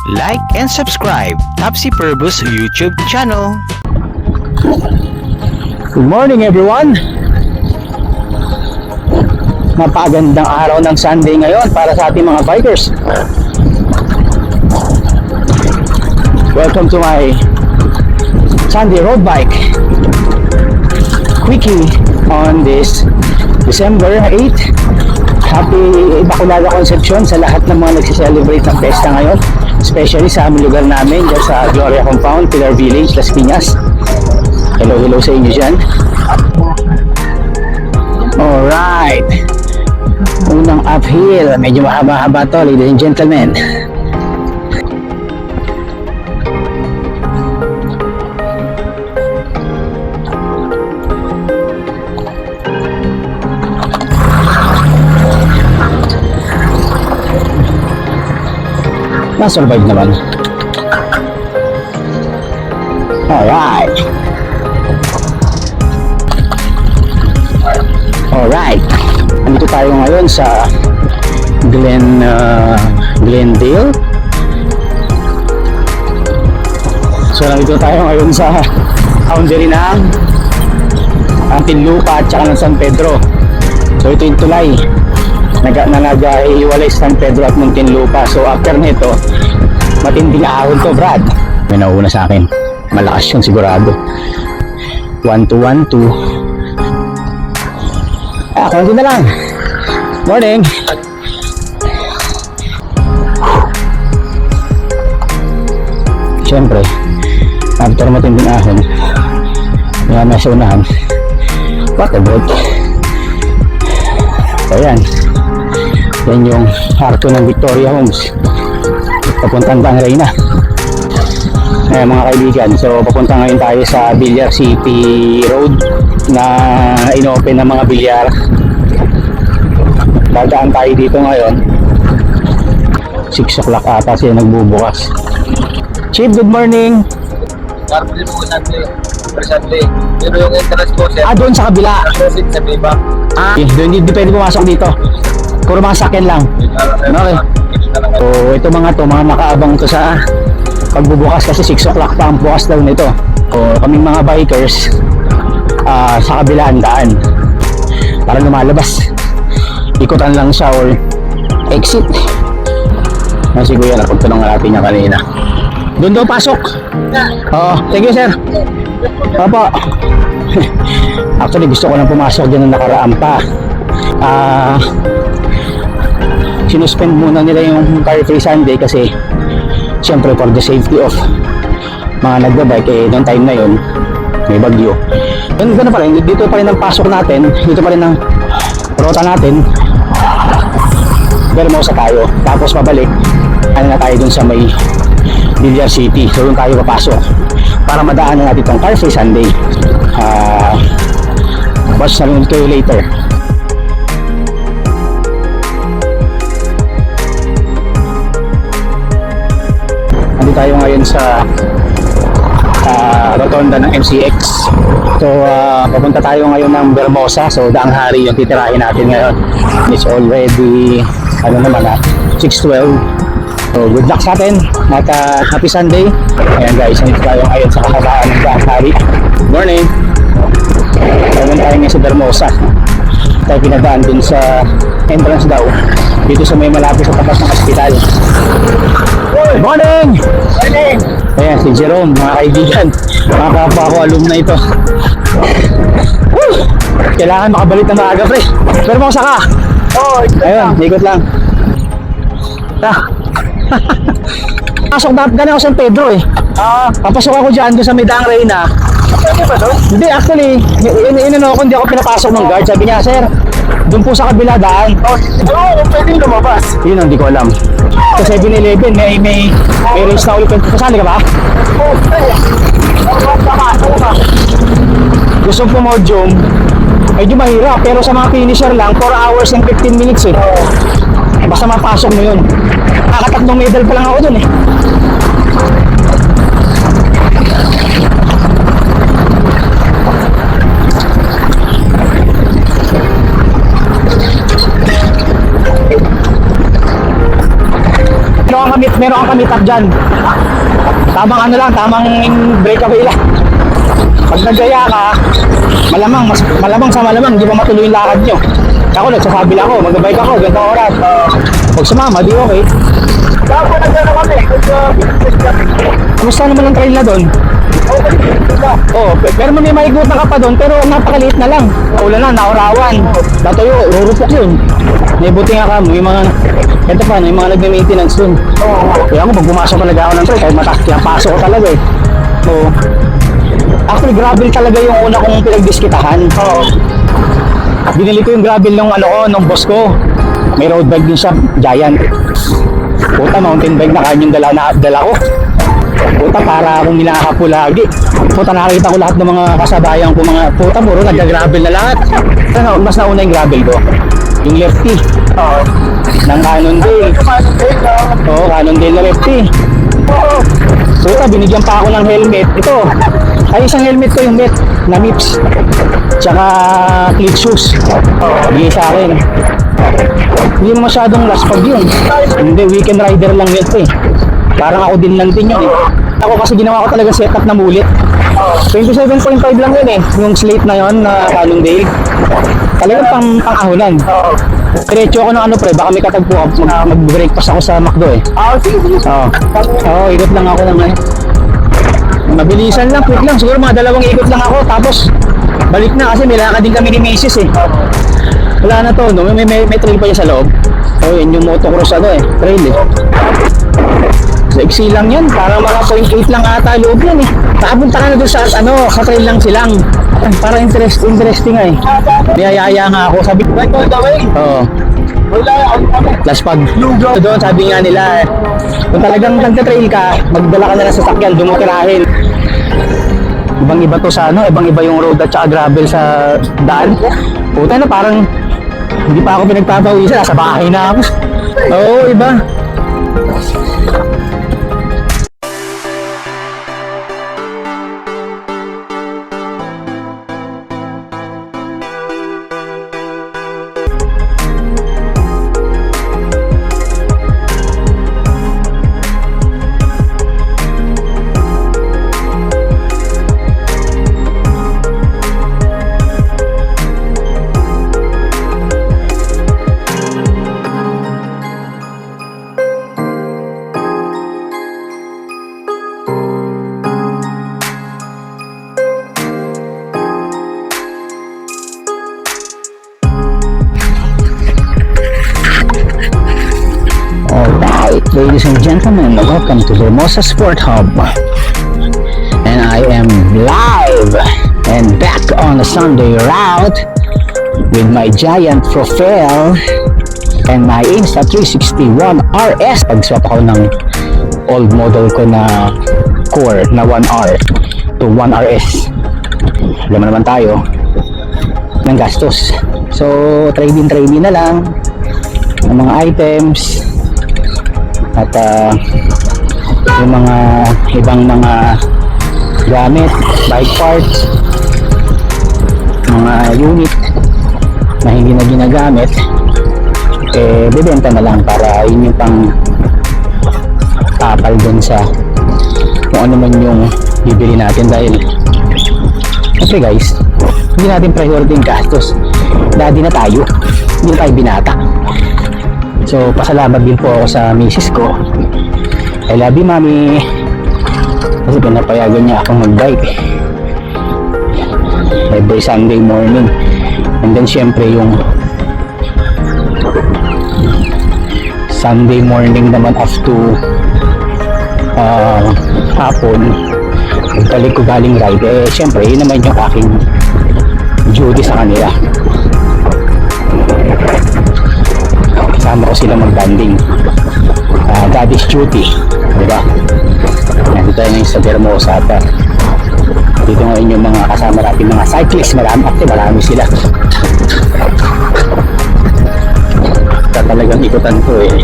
Like and subscribe Topsy Perbus YouTube channel. Good morning everyone. Napagandang araw ng Sunday ngayon para sa ating mga bikers. Welcome to my Sunday road bike quickie on this December 8. Happy Immaculada Concepcion sa lahat ng mga nagsiselebrate ng pesta ngayon, especially sa aming lugar namin dyan sa Gloria Compound, Pilar Village, Las Piñas. Hello sa inyo dyan. Alright, unang uphill, medyo mahaba-haba to, ladies and gentlemen. Na-survive naman. Alright. Alright. Nandito tayo ngayon sa Glendale. So nandito tayo ngayon sa boundary ng Tinlupa at saka ng San Pedro. So ito yung tulay nag-iwalay sa San Pedro at Muntinlupa. So after nito, matinding ahon to, Brad. May nauna sa akin. Malakas yun sigurado. 1-2-1-2. Konti na lang. Morning. Siyempre, after matinding ahon, may nasa unahan. What a boat. So yan. Yan yung harto ng Victoria Homes papuntang Tangrey na. Mga kaibigan, so papunta ngayon tayo sa Villar City Road na inopen ng mga bilyar. Dadaan tayo dito ngayon 6 o'clock ata siya nagbubukas. Chief, good morning. Carpet po Sunday. Pero yung entrance po sir, doon sa kabila. sa Biba. Doon hindi pwede pumasok dito. Puro mga sakyan lang. Okay. So ito mga makaabang to sa pagbubukas kasi 6 o'clock pa ang bukas daw nito. So kaming mga bikers sa kabilaan daan para lumalabas. Ikutan lang siya or exit. Kasi kuya, napagtanong natin niya kanina. Doon daw pasok. Thank you sir. Opo. Actually gusto ko lang pumasok dyan na nakaraan pa. Sinuspend muna nila yung Car Free Sunday kasi syempre for the safety of mga nagbabike. Noong time na yun may bagyo. Ganun pa rin, dito pa rin ang pasok natin, dito pa rin ang rota natin. Vermosa tayo, tapos pabalik na tayo dun sa may Villar City. So dun tayo papasok para madaanan natin itong Car Free Sunday. Watch na rin kayo later. Nandito tayo ngayon sa rotonda ng MCX. So papunta tayo ngayon ng Vermosa. So Daang Hari yung titirahin natin ngayon. It's already 6:12. So good luck sa atin at happy Sunday. Ayan guys, nandito tayo ngayon sa kahabaan ng Daang Hari. Good morning. Tayo ngayon sa Vermosa. Tayo pinadaan dun sa entrance daw dito sa may malapit sa tapat ng hospital. Good morning! Morning! Ayan, si Jerome, mga kaibigan. Mga kapwa ko, alumna ito. Woo! Kailangan makabalik na maaga, pre. Pero makasa ka. Ayun, ikot lang. Pasok na gano'n ako San Pedro eh. Papasok ako dyan doon sa may Daang Reyna. Hindi, actually, inano ako, hindi ako pinapasok ng guard. Sabi niya, sir, doon po sa kabila daan. Pwedeng lumabas. Yun, hindi ko alam. Sa 7-Eleven, may race na ulit. Kasali ka ba? Gusto po pumodium, medyo mahirap. Pero sa mga finisher lang, 4 hours and 15 minutes eh. Basta mapasok mo yun. Nakatatlong medal pa lang ako dun eh. meron kang kamit up dyan. Tamang ano lang, tamang breakaway lang. Pag nagaya ka, malamang sa malamang, hindi pa matuloy yung lakad nyo. Ako, nagsasabi lang ako, mag-bike ako, ganito oras. Pag sumama, di okay. Dapat nagano kami. Kamusta naman ang trail na doon? Oo, pero may maigutan ka pa doon, pero napakaliit na lang. Kaulan na, naurawan. Datuyo, rurupok yun. May buti nga ka, may mga, ito pa, may mga nag-maintenance doon. Kaya ako, pag pumasok talaga ako ng trail, kahit mataas, pinapasok ko talaga eh. So, actually, gravel talaga yung una kong pinagdiskitahan. Binili ko yung gravel nung ano ko, nung boss ko. May road bike din siya, Giant. Puta, mountain bike na kanyang dala ko. Puta, para akong nilakapo lagi. Puta, nakakita ko lahat ng mga kasabayan ko, mga puta, puro nagka-gravel na lahat. Ano, mas nauna yung gravel ko. Yung lefty. Ng Cannondale. Oo, Cannondale na lefty. Puta, binigyan pa ako ng helmet. Ito, ay isang helmet ko yung met na MIPS. Tsaka cleat shoes. Bigay sa akin. Hindi mo masyadong laspag yun. Hindi, weekend rider lang yun eh. Parang ako din lang din yun eh. Ako kasi ginawa ko talaga setup na mulit. 27.5 lang yun eh. Yung slate na yun na Cannondale. Talagang pang-ahunan. Diretso ako ng ano pre, baka may katagpo ako. Mag-breakfast ako sa McDo eh. Oo, ikot lang ako ng eh. Mabilisan lang, quick lang. Siguro mga 2 ikot lang ako. Tapos, balik na kasi may lakad din kami ni Macy's eh. Wala na to, no? May trail pa yan sa loob. Oh, yan yung motocross ano eh, trail eh. Sa iksi lang yan, parang mga 0.8 lang ata loob yan eh. Nakapunta ka na doon sa ano, sa trail lang silang. Para interesting nga eh. Niyayaya nga ako, sabi ko, right all the way. Oo. Last pag doon, sabi nga nila, kung talagang nagka-trail ka, magdala ka na lang sa sakyan, dumutirahin. Ibang-iba to sa ano, ibang-iba yung road at saka gravel sa daan. Puta na, parang hindi pa ako pinagpapawisan, nasa bahay na ako. Oo, iba. Alright, ladies and gentlemen, welcome to Hermosa Sport Hub. And I am live and back on a Sunday route with my Giant Profile and my Insta360 1RS. Pag-swap ako ng old model ko na Core na 1R to 1RS. Alam mo naman tayo ng gastos. So, trade-in na lang ng mga items at yung mga ibang mga gamit, bike parts, mga unit na hindi na ginagamit, eh bebenta na lang para yun yung pang tapal dun sa kung ano man yung bibili natin. Dahil okay guys, hindi natin priority yung gastos. Daddy na tayo, hindi na tayo binata. So, pasalamat din po ako sa misis ko. I love you, mami. Kasi pinapayagan niya akong mag-bike every Sunday morning. And then, syempre, yung Sunday morning naman up to hapon, pagbalik ko galing ride, eh, syempre, yun naman yung aking duty sa kanila. Kasama ko sila mag-banding. Daddy's duty, diba? Nandito tayo ngayon sa Hermosa at dito ngayon yung mga kasama natin, mga cyclists. Marami sila. Talagang ikutan ko eh.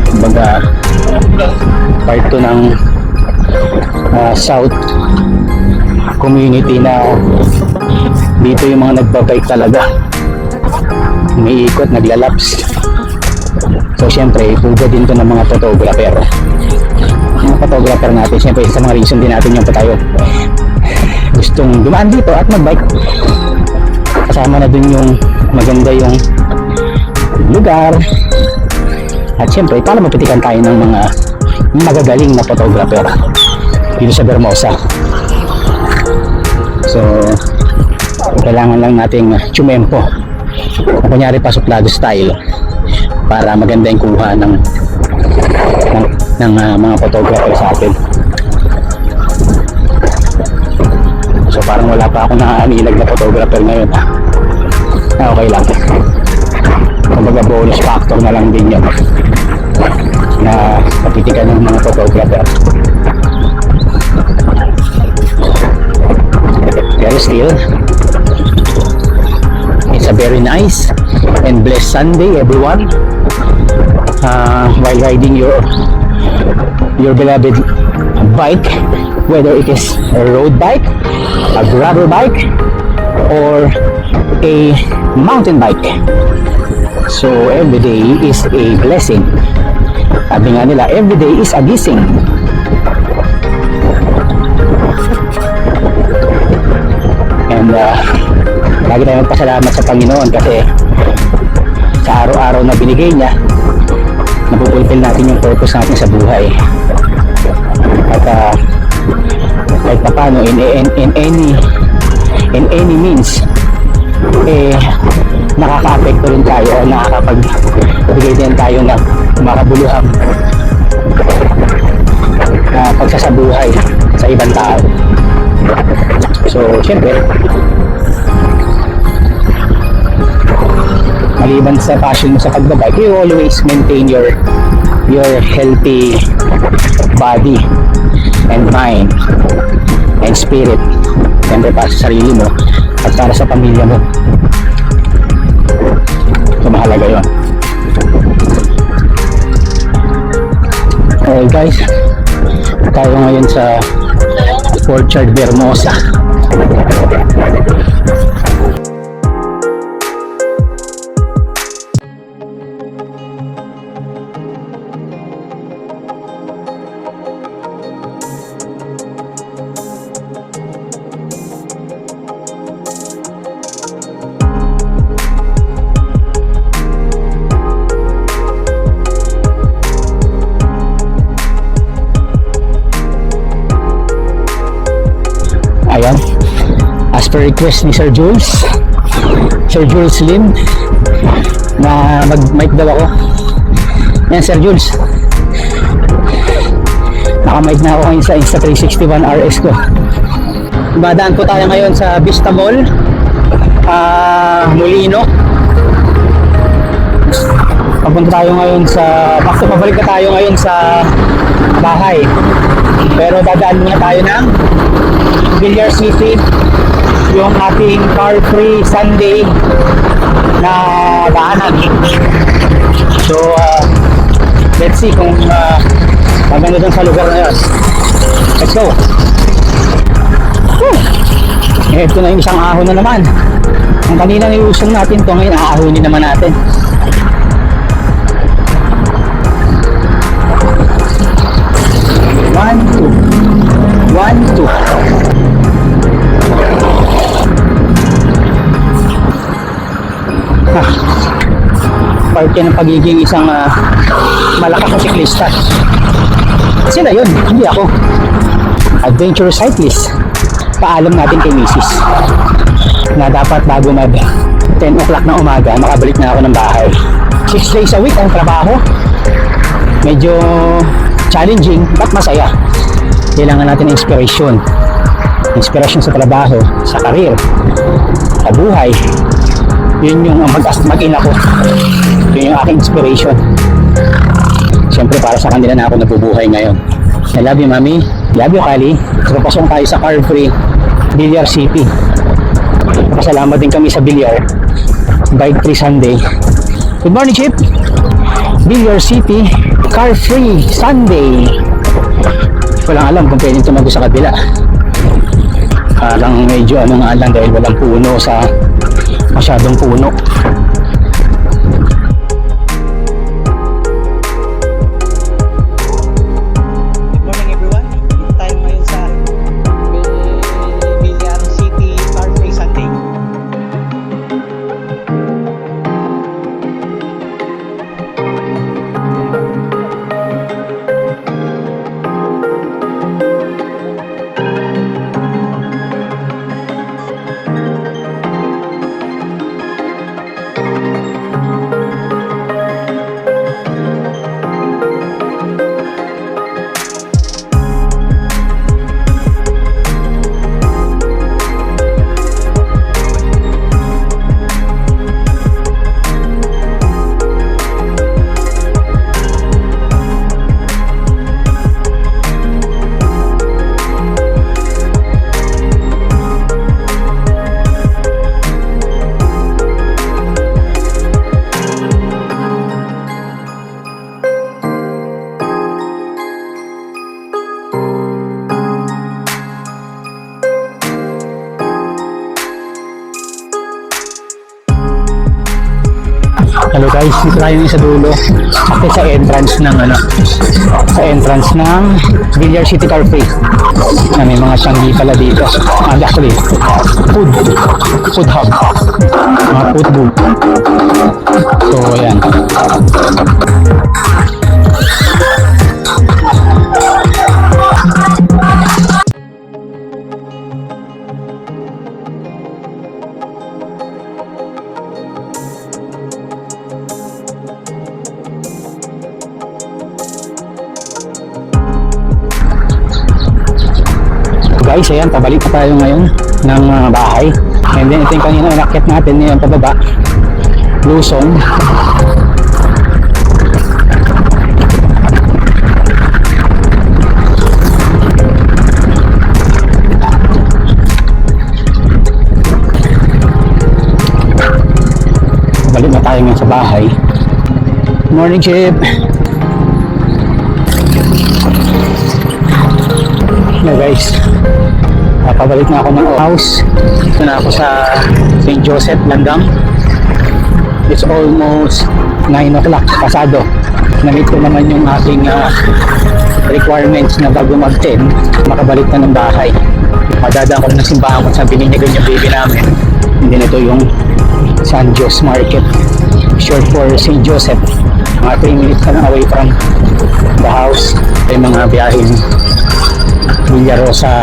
Kumbaga, part to ng South community na dito yung mga nagbabike talaga. Umiikot, naglalaps. So syempre, puga din to ng mga photographer. Mga photographer natin, syempre sa mga reason din natin yung pa tayo gustong dumaan dito at magbike. Kasama na dun yung maganda yung lugar. At syempre, para mapitikan tayo ng mga magagaling na photographer dito sa Vermosa. So, kailangan lang nating tsumempo. Kunyari pa suplado style para maganda yung kuha ng mga photographer sa atin. So parang wala pa ako nakakanilag na photographer ngayon. Okay lang. Kumbaga bonus factor na lang din yun na kapitikan ng mga photographer. Pero still, it's a very nice and blessed Sunday, everyone. While riding your beloved bike, whether it is a road bike, a gravel bike, or a mountain bike. So every day is a blessing. Sabi nga nila, every day is a blessing. And lagi tayong magpasalamat sa Panginoon kasi sa araw-araw na binigay niya, napupulfill natin yung purpose natin sa buhay. At kahit pa paano, in any means, nakaka-apekto rin tayo o nakakapagbigay din tayo ng makabuluhang pagsasabuhay sa ibang tao. So, syempre, maliban sa passion mo sa pagbabike, you always maintain your healthy body and mind and spirit. Siyempre para sa sarili mo at para sa pamilya mo. So mahalaga yun. Okay guys, tayo ngayon sa Orchard Vermosa. Ayan, as per request ni Sir Jules Lim na mag-mic daw ako. Yan Sir Jules, naka-mic na ako ngayon sa Insta360 ONE RS ko. Badaan po tayo ngayon sa Vista Mall, Molino. Papunta tayo ngayon sa pabalik na tayo ngayon sa bahay, pero dadaan muna tayo ng Villar City, yung ating car-free Sunday na daanan. So, let's see kung maganda dun sa lugar na yun. Let's go! Ito na yung isang ahon na naman. Ang kanina nilusong natin ito, ngayon aahonin naman natin. One, two. Part yan ng pagiging isang malakas na siklista. Sila yun, hindi ako. Adventure cyclist. Paalam natin kay Mrs. na dapat bago mag 10 o'clock na umaga, makabalik na ako ng bahay. 6 days a week ang trabaho. Medyo challenging, but masaya. Kailangan natin ng inspiration. Inspiration sa trabaho, sa career, sa buhay. Yun yung mag-ina ko. Yun yung aking inspiration. Siyempre para sa kanila na ako nabubuhay ngayon. I love you, Mami. Love you, Kali. So, papasok tayo sa car-free Villar City. Pasalamat din kami sa Villar. Bike-free Sunday. Good morning, Chip. Villar City, car-free Sunday. Walang alam kung pwedeng tumago sa kabila. Parang medyo ano nga lang dahil walang puno sa masyadong puno. Hello guys, dito tayo sa dulo. At sa entrance ng Villar City Car Free. Na may mga sanggi pala dito. Actually, food hub. Mga food booth. So, ayan. Guys, ayan, pabalik na tayo ngayon ng bahay. And then ito yung kanina inakyat natin ngayon pababa. Lusong. Balik na tayo ngayon sa bahay. Morning, Chip. Hello guys, pabalik na ako ng house. Ito na ako sa St. Joseph, Langgam. It's almost 9 o'clock pasado. Na-meet ko naman yung aking requirements na bago mag-10 makabalik na ng bahay. Madadaan ko na ng simbahan kung saan bininyagan yung baby namin. Hindi na ito yung San Jose Market, short for St. Joseph. Mga 3 minutes na lang away from the house. Ay mga biyaheng Villarosa,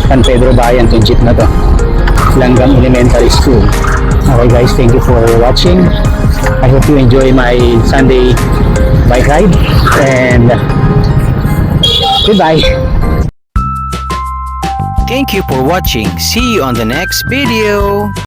San Pedro Bayan, itong jeep na to. Langgam Elementary School. Okay guys, thank you for watching. I hope you enjoy my Sunday bike ride. And goodbye. Thank you for watching. See you on the next video.